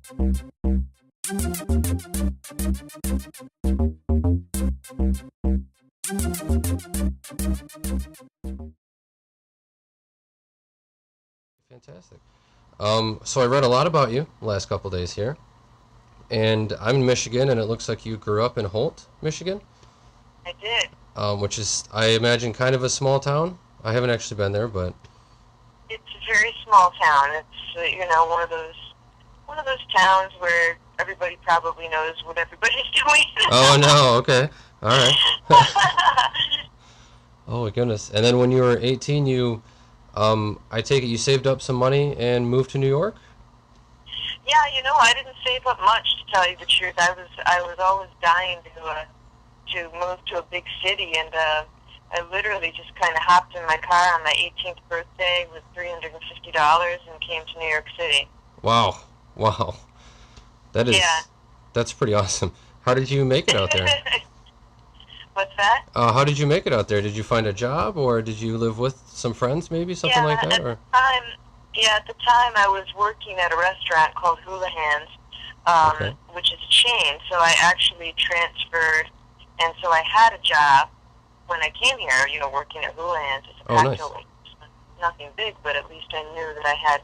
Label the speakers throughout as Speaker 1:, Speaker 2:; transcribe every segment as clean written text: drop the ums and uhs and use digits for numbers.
Speaker 1: Fantastic. So I read a lot about you the last couple days here, and I'm in Michigan, and it looks like you grew up in Holt, Michigan,
Speaker 2: I did.
Speaker 1: which is, I imagine, kind of a small town. I haven't actually been there, but
Speaker 2: It's a very small town. It's one of those towns where everybody probably knows what everybody's doing.
Speaker 1: oh no, okay, all right. Oh my goodness. And then when you were 18, I take it you saved up some money and moved to New York.
Speaker 2: Yeah, I didn't save up much to tell you the truth. I was always dying to move to a big city, and I literally just kind of hopped in my car on my 18th birthday with $350 and came to New York City.
Speaker 1: Wow, wow, that
Speaker 2: Yeah.
Speaker 1: is, that's pretty awesome. How did you make it out there?
Speaker 2: What's that?
Speaker 1: How did you make it out there? Did you find a job, or did you live with some friends, maybe something
Speaker 2: Yeah,
Speaker 1: like that?
Speaker 2: at the
Speaker 1: Or
Speaker 2: time, at the time I was working at a restaurant called Hula Hands,
Speaker 1: okay.
Speaker 2: which is a chain. So I actually transferred, and so I had a job when I came here. Working at Hula Hands as a
Speaker 1: Oh, nice.
Speaker 2: cocktail waitress. Nothing big, but at least I knew that I had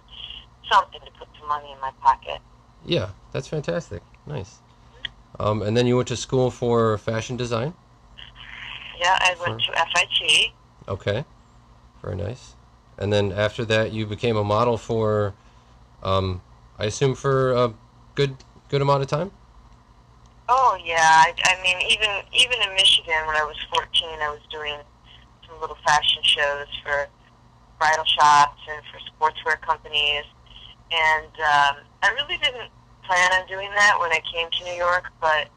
Speaker 2: something to put some money in my pocket.
Speaker 1: Yeah, that's fantastic. Nice. And then you went to school for fashion design.
Speaker 2: Yeah, I went
Speaker 1: For
Speaker 2: to FIT.
Speaker 1: okay, very nice. And then after that, you became a model for, um, I assume for a good good amount of time.
Speaker 2: Oh yeah, I mean even in Michigan when I was 14, I was doing some little fashion shows for bridal shops and for sportswear companies. And I really didn't plan on doing that when I came to New York, but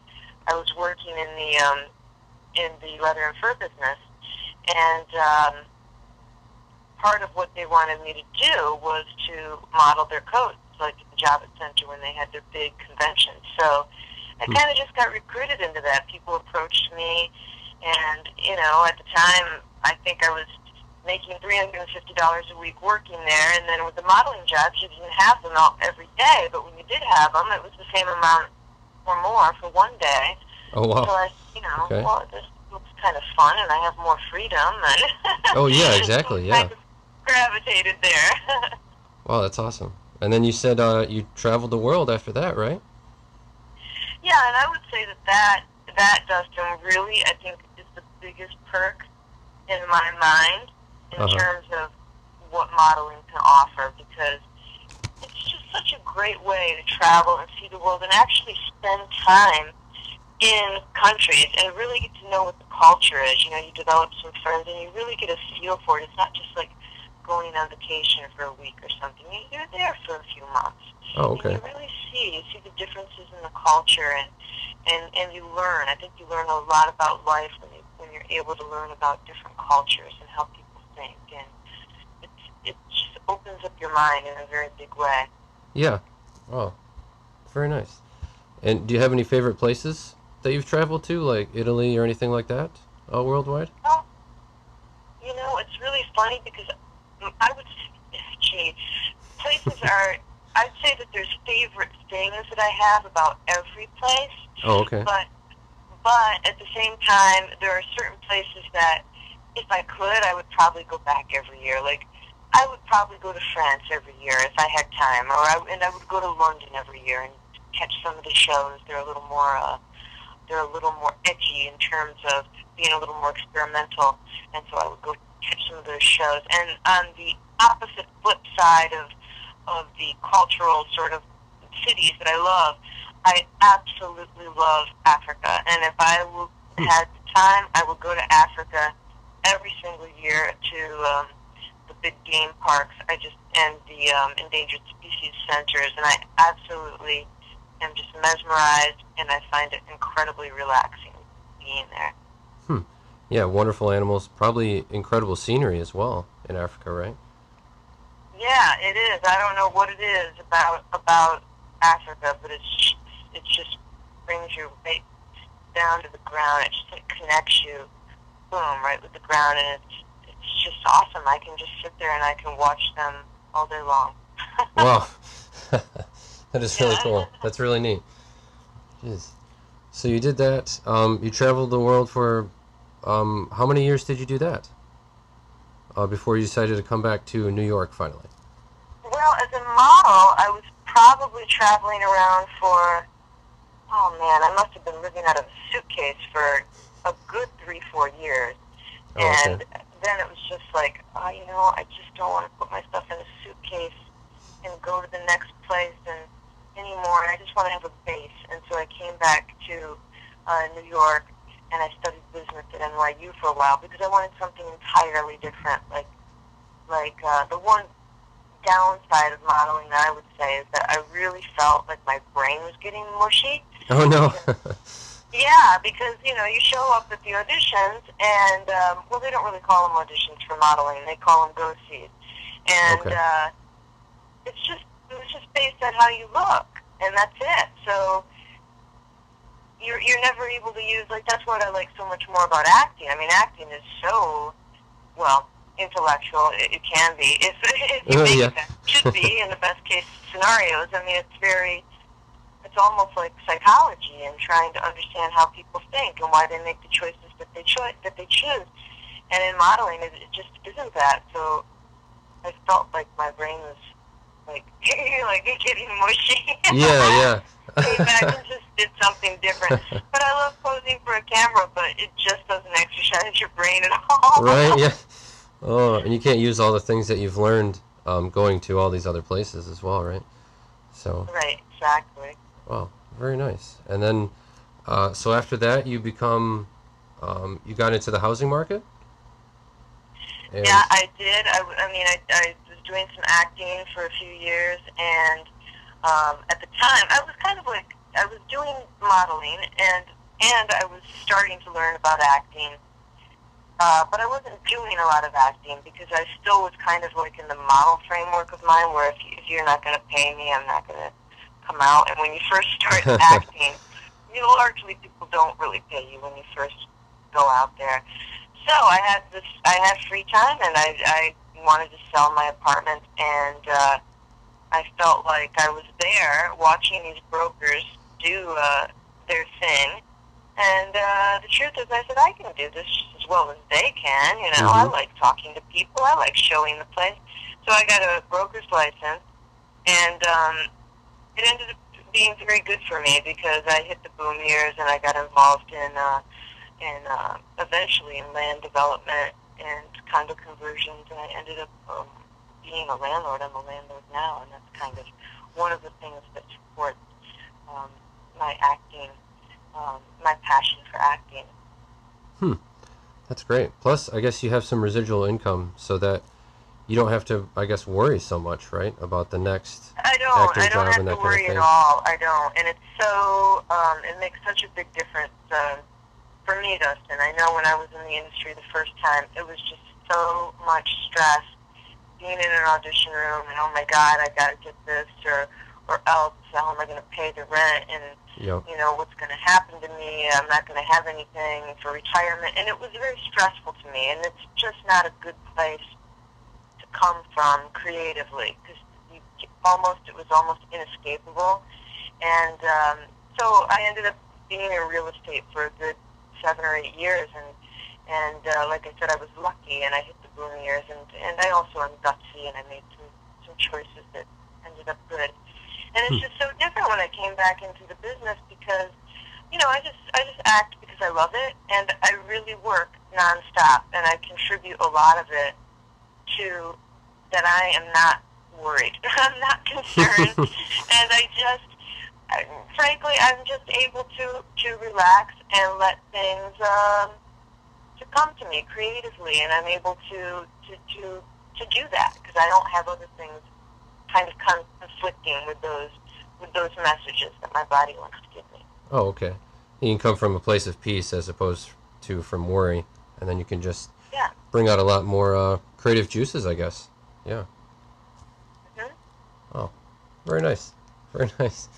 Speaker 2: I was working in the leather and fur business, and part of what they wanted me to do was to model their coats, like at the Javits Center when they had their big conventions. So I
Speaker 1: Hmm.
Speaker 2: kind of just got recruited into that. People approached me, and at the time, I think I was making $350 a week working there. And then with the modeling jobs, you didn't have them all every day, but when you did have them, it was the same amount or more for one day.
Speaker 1: Oh
Speaker 2: So
Speaker 1: wow.
Speaker 2: I,
Speaker 1: Okay.
Speaker 2: well, this looks kind of fun, and I have more freedom,
Speaker 1: Oh yeah,
Speaker 2: and so I
Speaker 1: exactly. Yeah.
Speaker 2: kind of gravitated there.
Speaker 1: Wow, that's awesome. And then you said you traveled the world after that, right?
Speaker 2: Yeah, and I would say that Dustin really, I think, is the biggest perk in my mind in
Speaker 1: Uh huh.
Speaker 2: terms of what modeling can offer, because it's just such a great way to travel and see the world and actually spend time in countries and really get to know what the culture is. You develop some friends and you really get a feel for it. It's not just like going on vacation for a week or something. You're there for a few months
Speaker 1: Oh
Speaker 2: and you
Speaker 1: okay.
Speaker 2: really see the differences in the culture, and you learn. I think you learn a lot about life when you're able to learn about different cultures and how people think, and it just opens up your mind in a very big way.
Speaker 1: Yeah. Oh, very nice. And do you have any favorite places that you've traveled to, like Italy or anything like that, worldwide?
Speaker 2: Well, it's really funny because I would, gee, places are. I'd say that there's favorite things that I have about every place,
Speaker 1: Oh okay.
Speaker 2: but at the same time, there are certain places that if I could, I would probably go back every year. Like I would probably go to France every year if I had time, and I would go to London every year and catch some of the shows. They're a little more edgy in terms of being a little more experimental, and so I would go catch some of those shows. And on the opposite flip side of the cultural sort of cities that I love, I absolutely love Africa. And if
Speaker 1: Hmm.
Speaker 2: had the time, I would go to Africa every single year to the big game parks. And the endangered species centers, and I absolutely am just mesmerized, and I find it incredibly relaxing being there.
Speaker 1: Hmm. Yeah, wonderful animals. Probably incredible scenery as well in Africa, right?
Speaker 2: Yeah, it is. I don't know what it is about Africa, but it just brings you right down to the ground. It just like connects you, boom, right with the ground, and it's just awesome. I can just sit there and I can watch them all day long.
Speaker 1: Wow. That is really
Speaker 2: Yeah.
Speaker 1: cool. That's really neat. Jeez. So you did that. You traveled the world for how many years did you do that? Before you decided to come back to New York finally.
Speaker 2: Well, as a model, I was probably traveling around for, oh man, I must have been living out of a suitcase for a good 3, 4 years.
Speaker 1: Oh, okay.
Speaker 2: And then it was just like, I just don't want to put my stuff in a suitcase and go to the next place and anymore. And I just want to have a base. And so I came back to New York and I studied business at NYU for a while because I wanted something entirely different. The one downside of modeling that I would say is that I really felt like my brain was getting mushy.
Speaker 1: Oh no.
Speaker 2: Because, yeah, because you show up at the auditions, and well, they don't really call them auditions for modeling; they call them go-sees, and
Speaker 1: Okay.
Speaker 2: it was just based on how you look, and that's it. So you're never able to use, like, that's what I like so much more about acting. I mean, acting is so, well, intellectual. It can be if you make
Speaker 1: Yeah.
Speaker 2: it that. It should be in the best case scenarios. I mean, it's almost like psychology and trying to understand how people think and why they make the choices that they choose. And in modeling, it just isn't that. So I felt like my brain was like like getting mushy.
Speaker 1: Yeah,
Speaker 2: Came back
Speaker 1: yeah.
Speaker 2: and just did something different. But I love posing for a camera, but it just doesn't exercise your brain at
Speaker 1: Right,
Speaker 2: all.
Speaker 1: yeah. Oh, and you can't use all the things that you've learned going to all these other places as well, right? So,
Speaker 2: Right, exactly.
Speaker 1: wow, very nice. And then, so after that, you got into the housing market,
Speaker 2: Yeah,
Speaker 1: and
Speaker 2: I did. I mean, I was doing some acting for a few years, and at the time, I was kind of like, I was doing modeling, and I was starting to learn about acting, but I wasn't doing a lot of acting because I still was kind of like in the model framework of mine, where if you're not going to pay me, I'm not going to come out. And when you first start acting, largely people don't really pay you when you first go out there. So I had free time, and I wanted to sell my apartment, and I felt like I was there watching these brokers do their thing. And the truth is, I said, I can do this just as well as they can. I
Speaker 1: mm-hmm.
Speaker 2: like talking to people. I like showing the place. So I got a broker's license, and it ended up being very good for me because I hit the boom years, and I got involved in eventually in land development and condo conversions, and I ended up being a landlord. I'm a landlord now, and that's kind of one of the things that supports um, my acting, my passion for acting.
Speaker 1: Hmm, that's great. Plus, I guess you have some residual income, so that you don't have to, I guess, worry so much, right, about the next
Speaker 2: I
Speaker 1: acting
Speaker 2: don't
Speaker 1: job
Speaker 2: have
Speaker 1: and
Speaker 2: to
Speaker 1: that kind of
Speaker 2: worry at
Speaker 1: thing.
Speaker 2: all. I don't, and it's so, it makes such a big difference for me, Dustin. I know when I was in the industry the first time, it was just so much stress being in an audition room and, oh my God, I got to get this, or else how am I going to pay the rent, and
Speaker 1: Yep.
Speaker 2: what's going to happen to me? I'm not going to have anything for retirement, and it was very stressful to me, and it's just not a good place to come from creatively because it was almost inescapable, and so I ended up being in real estate for a good 7 or 8 years, and like I said, I was lucky, and I hit the boom years, and I also am gutsy, and I made some choices that ended up good. And
Speaker 1: Hmm.
Speaker 2: it's just so different when I came back into the business because, I just act because I love it, and I really work nonstop, and I contribute a lot of it to that. I am not worried. I'm not concerned, and frankly, I'm just able to relax and let things to come to me creatively, and I'm able to do that because I don't have other things kind of conflicting with those messages that my body wants to give me.
Speaker 1: Oh, okay. You can come from a place of peace as opposed to from worry, and then you can just
Speaker 2: Yeah.
Speaker 1: bring out a lot more creative juices, I guess. Yeah.
Speaker 2: Hmm.
Speaker 1: Oh, very nice. Very nice.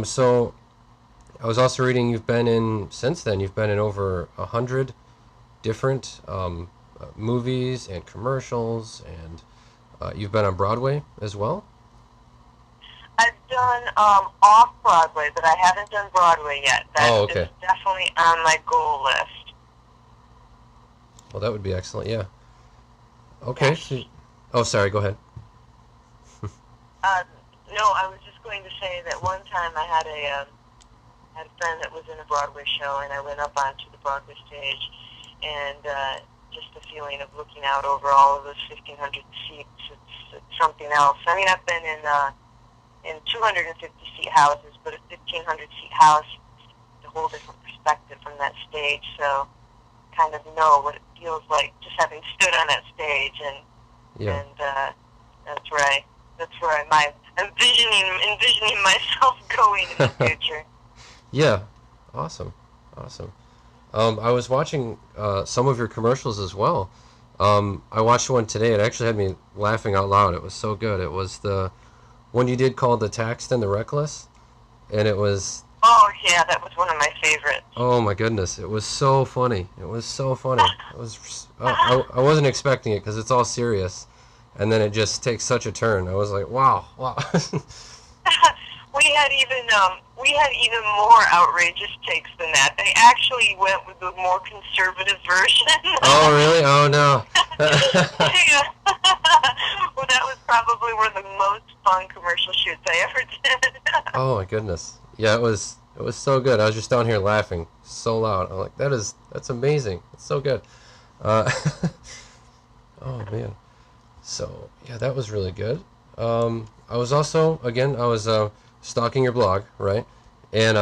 Speaker 1: So I was also reading since then, you've been in over 100 different movies and commercials, and you've been on Broadway as well.
Speaker 2: I've done done off Broadway, but I haven't done Broadway yet. That
Speaker 1: Oh, okay.
Speaker 2: is definitely on my goal list.
Speaker 1: Well, that would be excellent. Yeah. Okay.
Speaker 2: Yes.
Speaker 1: So, oh, sorry. Go ahead.
Speaker 2: No, I was just going to say that one time I had a friend that was in a Broadway show, and I went up onto the Broadway stage, and just the feeling of looking out over all of those 1,500 seats, it's something else. I mean, I've been in 250 seat houses, but a 1,500 seat house is a whole different perspective from that stage. So, kind of know what it feels like just having stood on that stage, and that's right. That's where I'm envisioning myself going in the future.
Speaker 1: Yeah. Awesome. Awesome. I was watching some of your commercials as well. I watched one today. It actually had me laughing out loud. It was so good. It was the one you did called The Taxed and the Reckless. And it was...
Speaker 2: Oh, yeah, that was one of my favorites.
Speaker 1: Oh, my goodness. It was so funny. It was so funny. It was... I wasn't expecting it because it's all serious. And then it just takes such a turn. I was like, wow, wow.
Speaker 2: We had even more outrageous takes than that. They actually went with the more conservative version.
Speaker 1: Oh, really? Oh, no.
Speaker 2: Well, that was probably one of the most fun commercial shoots I ever did.
Speaker 1: Oh, my goodness. Yeah, it was so good. I was just down here laughing so loud. I'm like, that's amazing. It's so good. Oh, man. So, yeah, that was really good. I was also, again, I was stalking your blog, right? And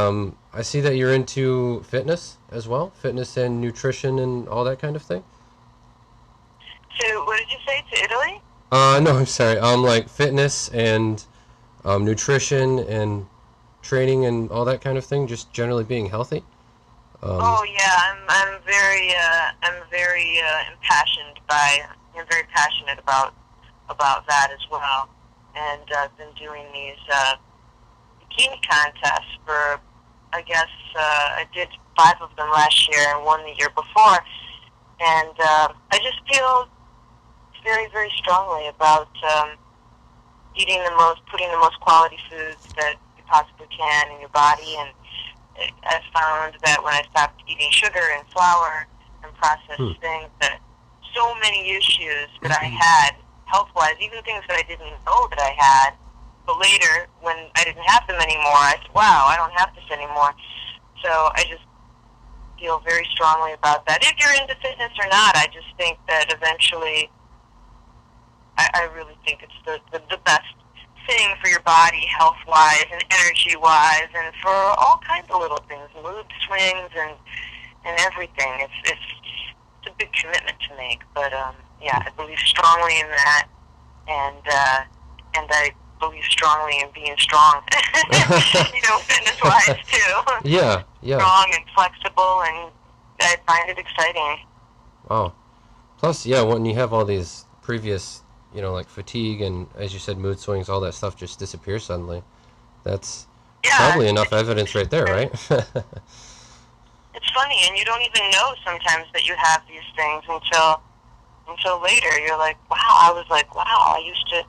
Speaker 1: I see that you're into fitness as well, fitness and nutrition and all that kind of thing.
Speaker 2: To, what did you say, to Italy?
Speaker 1: No, I'm sorry. Like fitness and nutrition and training and all that kind of thing, just generally being healthy.
Speaker 2: Oh yeah, I'm very impassioned by. I'm very passionate about that as well, and I've been doing these bikini contests for, I guess I did 5 of them last year and 1 the year before, and I just feel very, very strongly about putting the most quality foods that you possibly can in your body, and I found that when I stopped eating sugar and flour and processed things, that so many issues that I had health-wise, even things that I didn't know that I had, but later when I didn't have them anymore, I said, wow, I don't have this anymore. So I just feel very strongly about that. If you're into fitness or not, I just think that eventually, I really think it's the best thing for your body, health-wise and energy-wise, and for all kinds of little things, mood swings and everything. It's a big commitment to make, but yeah, I believe strongly in that, and I believe strongly in being strong. Fitness-wise too.
Speaker 1: Yeah.
Speaker 2: Strong and flexible, and I find it exciting.
Speaker 1: Wow. Plus, yeah, when you have all these previous, like fatigue and, as you said, mood swings, all that stuff just disappears suddenly. That's probably enough evidence right there, right?
Speaker 2: It's funny, and you don't even know sometimes that you have these things until later. You're like, wow. I was like, wow. I used to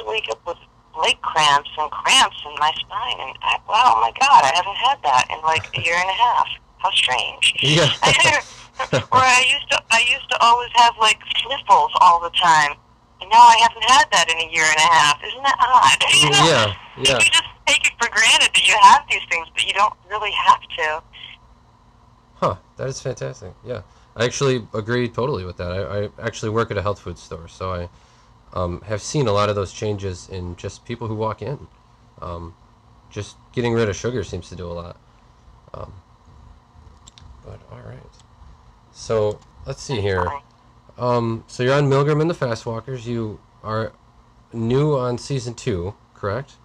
Speaker 2: wake up with leg cramps and cramps in my spine, and wow, oh my God, I haven't had that in like a year and a half. How strange.
Speaker 1: Yeah.
Speaker 2: Or I used to always have like sniffles all the time, and now I haven't had that in a year and a half. Isn't that odd?
Speaker 1: Yeah.
Speaker 2: You just take it for granted that you have these things, but you don't really have to.
Speaker 1: Huh, that is fantastic. Yeah, I actually agree totally with that. I actually work at a health food store, so I have seen a lot of those changes in just people who walk in. Just getting rid of sugar seems to do a lot. But all right. So let's see here. So you're on Milgram and the Fastwalkers. You are new on season 2, correct?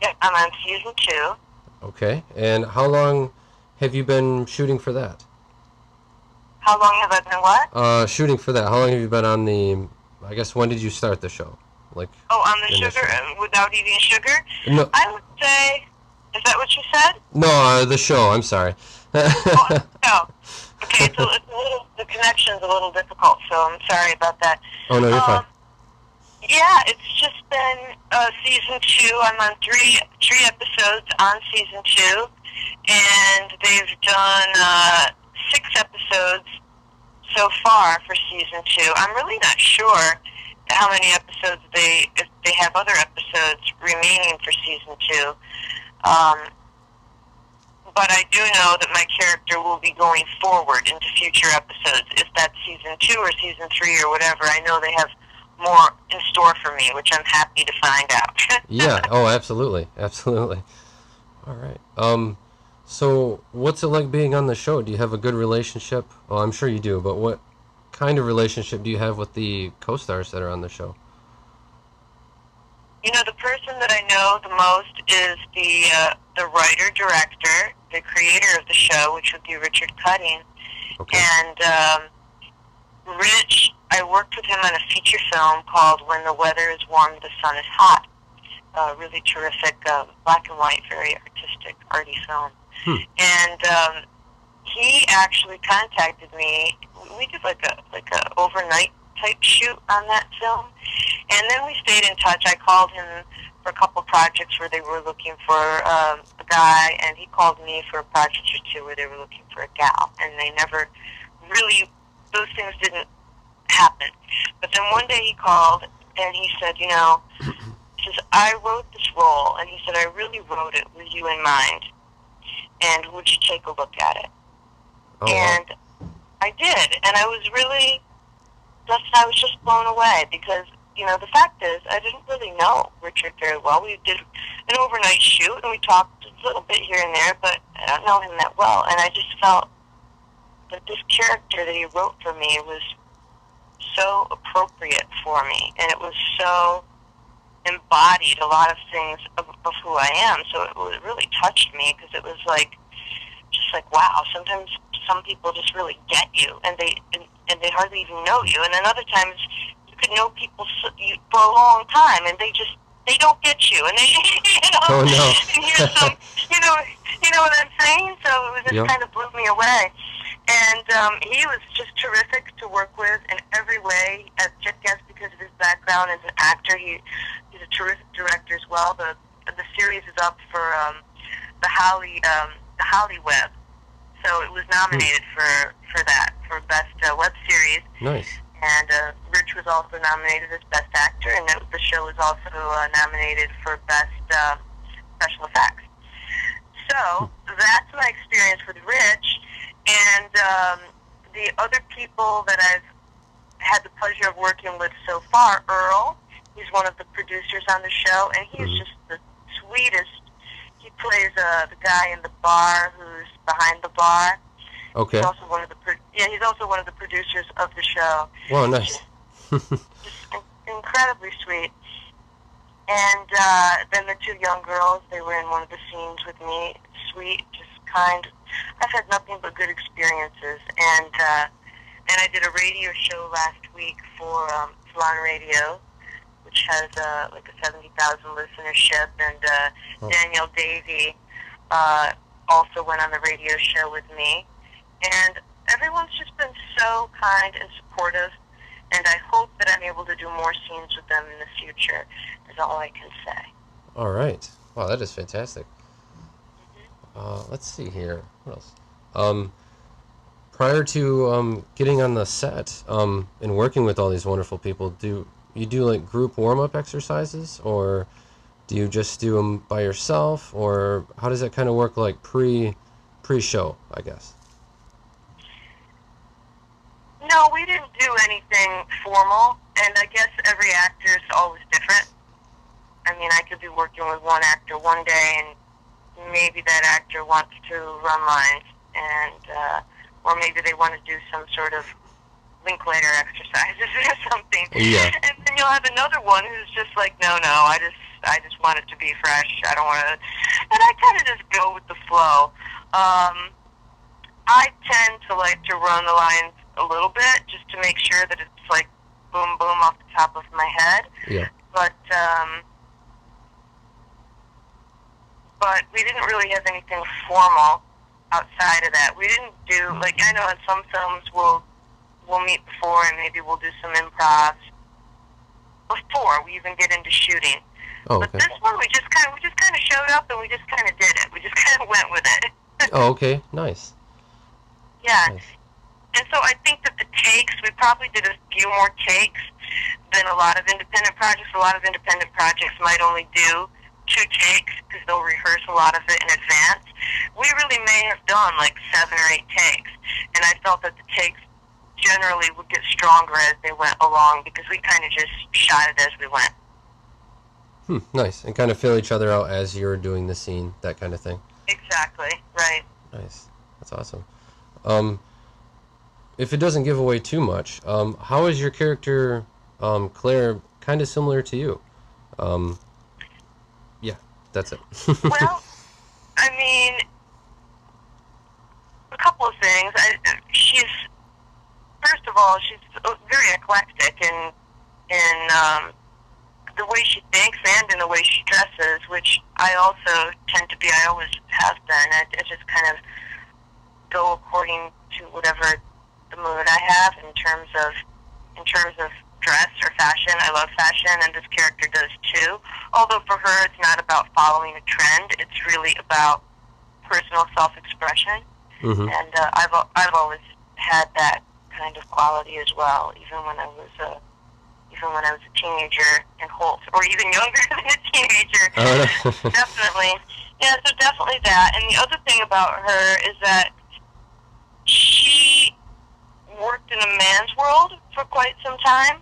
Speaker 2: Yep, I'm on season 2.
Speaker 1: Okay, and how long have you been shooting for that?
Speaker 2: How long have I been what?
Speaker 1: Shooting for that. How long have you been on the... I guess, when did you start the show? Like,
Speaker 2: on the sugar, without eating sugar?
Speaker 1: No.
Speaker 2: I would say... Is that what you said?
Speaker 1: No, the show. I'm sorry.
Speaker 2: No. Okay, the connection's a little difficult, so I'm sorry about that.
Speaker 1: Oh, no, you're fine.
Speaker 2: Yeah, it's just been season 2. I'm on three episodes on season 2, and they've done 6 episodes so far for season 2. I'm really not sure how many episodes if they have other episodes remaining for season 2. Um, but I do know that my character will be going forward into future episodes. If that's season 2 or season 3 or whatever, I know they have more in store for me, which I'm happy to find
Speaker 1: Yeah.
Speaker 2: out.
Speaker 1: Oh, absolutely, absolutely. All right. So what's it like being on the show? Do you have a good relationship? Well, I'm sure you do, but what kind of relationship do you have with the co-stars that are on the show?
Speaker 2: You know, the person that I know the most is the writer director, the creator of the show, which would be Richard Cutting.
Speaker 1: Okay.
Speaker 2: And Rich, I worked with him on a feature film called When the Weather is Warm, the Sun is Hot. A really terrific black and white, very artistic, arty film.
Speaker 1: Hmm.
Speaker 2: And he actually contacted me. We did like a overnight type shoot on that film, and then we stayed in touch. I called him for a couple projects where they were looking for a guy, and he called me for a project or two where they were looking for a gal, and they never really, those things didn't happen. But then one day he called, and he said, you know, he says, I wrote this role, and he said, I really wrote it with you in mind, and would you take a look at it?
Speaker 1: Oh, wow.
Speaker 2: And I did, and I was just blown away because, you know, the fact is, I didn't really know Richard very well. We did an overnight shoot, and we talked a little bit here and there, but I don't know him that well, and I just felt that this character that he wrote for me was so appropriate for me, and it was so embodied a lot of things of who I am, so it really touched me because it was like, just like, wow, sometimes some people just really get you, and they hardly even know you, and then other times you could know people for a long time, and they don't get you, and they,
Speaker 1: Oh, no.
Speaker 2: and here's some, you know what I'm saying? So it just
Speaker 1: Yep.
Speaker 2: kind of blew me away. And he was just terrific to work with in every way, as just because of his background as an actor. He's a terrific director as well. The series is up for the Holly Web, so it was nominated for that, for best web series.
Speaker 1: Nice.
Speaker 2: And Rich was also nominated as best actor, and the show was also nominated for best special effects. So that's my experience with Rich, and the other people that I've had the pleasure of working with so far. Earl, he's one of the producers on the show, and he's just the sweetest. He plays the guy in the bar who's behind the bar.
Speaker 1: Okay.
Speaker 2: He's also one of the he's also one of the producers of the show.
Speaker 1: Wow, nice.
Speaker 2: Just incredibly sweet. And then the two young girls, they were in one of the scenes with me. Sweet, just kind. I've had nothing but good experiences. And I did a radio show last week for Salon Radio, which has like a 70,000 listenership. And Danielle Davey also went on the radio show with me. And everyone's just been so kind and supportive, and I hope that I'm able to do more scenes with them in the future, is all I can say.
Speaker 1: All right. Wow, that is fantastic. Let's see here. What else? Prior to getting on the set and working with all these wonderful people, do you do like group warm-up exercises, or do you just do them by yourself, or how does that kind of work, like pre-show, I guess?
Speaker 2: No, we didn't do anything formal, and I guess every actor is always different. I mean, I could be working with one actor one day, and maybe that actor wants to run lines, and or maybe they want to do some sort of Linklater exercises or something.
Speaker 1: Yeah.
Speaker 2: And then you'll have another one who's just like, no, I just want it to be fresh. I don't want to, and I kind of just go with the flow. I tend to like to run the lines a little bit just to make sure that it's like boom, boom off the top of my head.
Speaker 1: Yeah.
Speaker 2: But we didn't really have anything formal outside of that. We didn't do, like, I know in some films we'll meet before and maybe we'll do some improv. before we even get into shooting.
Speaker 1: Oh,
Speaker 2: But
Speaker 1: okay.
Speaker 2: this one, we just kind of showed up and we just kind of did it. We just kind of went with it.
Speaker 1: Oh, okay. Nice.
Speaker 2: Yeah.
Speaker 1: Nice.
Speaker 2: And so I think that the takes, we probably did a few more takes than a lot of independent projects. A lot of independent projects might only do 2 takes because they'll rehearse a lot of it in advance. We really may have done like 7 or 8 takes, and I felt that the takes generally would get stronger as they went along because we kind of just shot it as we went.
Speaker 1: Nice. And kind of fill each other out as you're doing the scene, that kind of thing.
Speaker 2: Exactly, right.
Speaker 1: Nice. That's awesome. If it doesn't give away too much, how is your character, Claire, kind of similar to you? Yeah, that's it.
Speaker 2: Well, I mean, a couple of things. She's, first of all, she's very eclectic in the way she thinks and in the way she dresses, which I also tend to be. I always have been. I just kind of go according to whatever the mood I have in terms of dress or fashion. I love fashion, and this character does too. Although for her, it's not about following a trend. It's really about personal self-expression.
Speaker 1: Mm-hmm.
Speaker 2: And I've always had that kind of quality as well, even when I was a teenager in Holt, or even younger than a teenager.
Speaker 1: Oh, no.
Speaker 2: Definitely, yeah. So definitely that. And the other thing about her is that she worked in a man's world for quite some time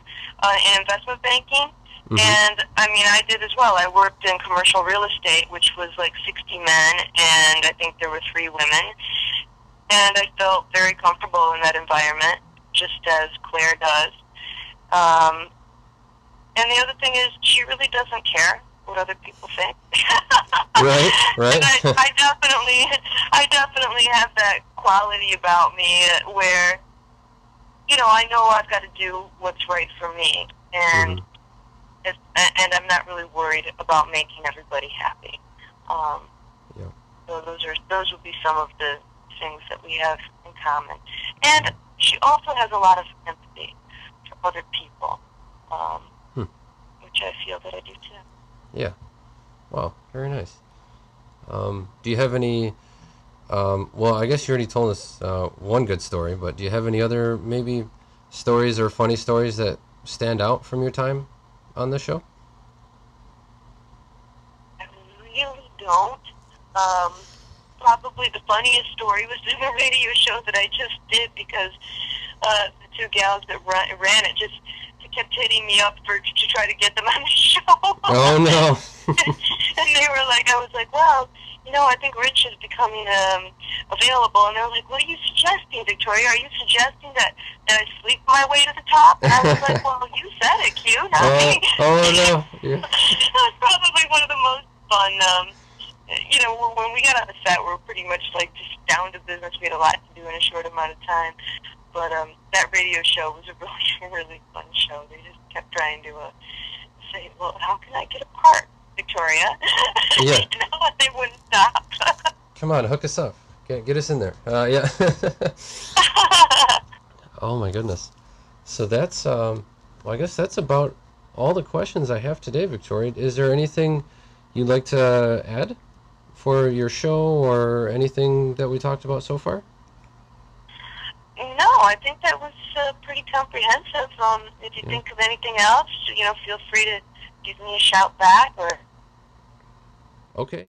Speaker 2: in investment banking.
Speaker 1: Mm-hmm.
Speaker 2: And I mean, I did as well. I worked in commercial real estate, which was like 60 men, and I think there were 3 women. And I felt very comfortable in that environment, just as Claire does. And the other thing is, she really doesn't care what other people think.
Speaker 1: Right, right.
Speaker 2: And I definitely have that quality about me where, you know, I know I've got to do what's right for me, and and I'm not really worried about making everybody happy.
Speaker 1: Yeah.
Speaker 2: So those would be some of the things that we have in common. And she also has a lot of empathy for other people, which I feel that I do too.
Speaker 1: Yeah. Wow. Very nice. Do you have any? Well, I guess you already told us one good story, but do you have any other maybe stories or funny stories that stand out from your time on the show?
Speaker 2: I really don't. Probably the funniest story was in a radio show that I just did because the 2 gals that ran it just kept hitting me up to try to get them on the show.
Speaker 1: Oh, no.
Speaker 2: And they were like, I was like, well, you know, I think Rich is becoming available. And they were like, what are you suggesting, Victoria? Are you suggesting that I sleep my way to the top? And I was like, well, you said it, Q, not me.
Speaker 1: Oh, no. Yeah.
Speaker 2: It was probably one of the most fun. You know, when we got on the set, we were pretty much like just down to business. We had a lot to do in a short amount of time. But that radio show was a really, really fun show. They just kept trying to say, well, how can I get a part, Victoria?
Speaker 1: Yeah.
Speaker 2: You know, they wouldn't stop.
Speaker 1: Come on, hook us up. Get us in there. Yeah. Oh, my goodness. So that's, well, I guess that's about all the questions I have today, Victoria. Is there anything you'd like to add for your show or anything that we talked about so far?
Speaker 2: No, I think that was pretty comprehensive. If you think of anything else, you know, feel free to give me a shout back or...
Speaker 1: Okay.